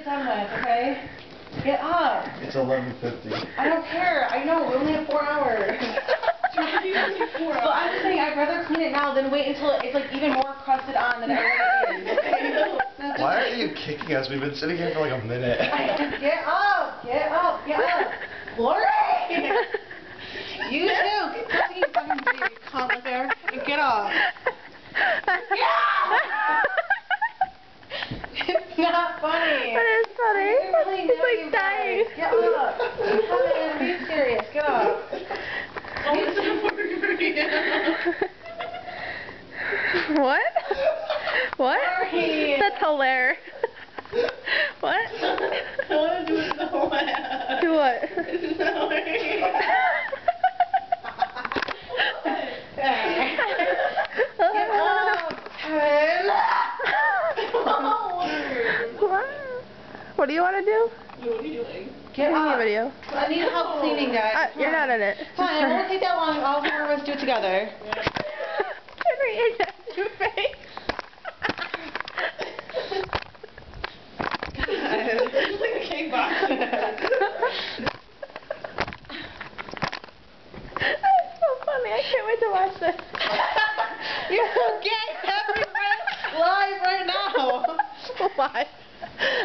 get done with, okay? Get up. It's 11:50. I don't care. I know. We only have 4 hours. Well, I'm just saying I'd rather clean it now than wait until it's like even more crusted on than it already is. Okay? Why are you kicking us? We've been sitting here for like a minute. Get up! Get up! Get up! Lori! You too! That's what you fucking do, you cunt right there. And get up! Yeah! It's not funny. It is funny. Really He's like dying. Get up! Come in, be serious. Get up. What? What? Sorry. That's hilarious. What? I want to do it so bad. Do what? It's not working. Get up, Kevin. What do you want to do? What are you doing? Get up. Video. I need help cleaning, guys. You're not in it. Fine, it won't take that long. All four of us do it together. Henry, your face. It's like a kickboxing. That's so funny. I can't wait to watch this. You get everything live right now. Live.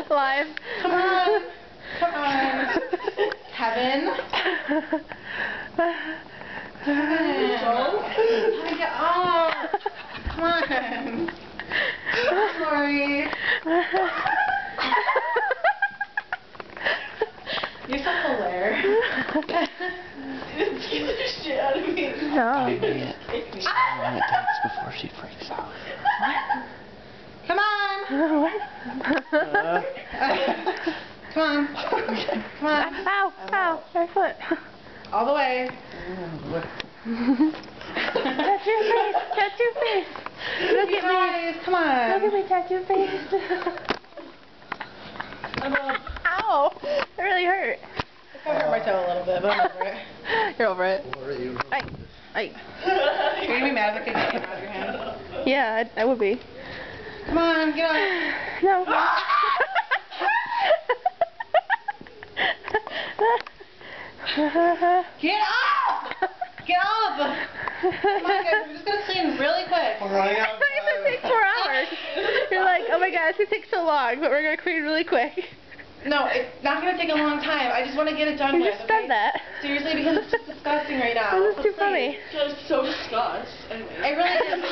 Live. Come on. Come on. Kevin. Kevin. Honey, get up. Come on. I'm sorry. You're so hilarious. It's scaring the shit out of me. No. It takes before she freaks out. Come on. What? Come on. Come on. Ow. Ow. My foot. All the way. Touch your face. Touch your face. Look You at me. guys, come on. Look at me. Touch your face. Ow. That really hurt. I hurt my toe a little bit, but I'm over it. You're over it. What are you? Hey. You're going to be mad if I take it out of your hand. Yeah, I would be. Come on, get up. No. Get up! Get up! Come on, guys, we're just going to clean really quick. We're running I out of thought it would take time. 4 hours. You're like, oh my god, it's going to take so long, but we're going to clean really quick. No, it's not going to take a long time. I just want to get it done You with. just done that. Seriously, because it's just disgusting right now. This is too Please. funny. Just so disgust. Anyway. It really is.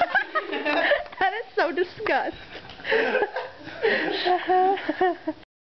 That is so disgust.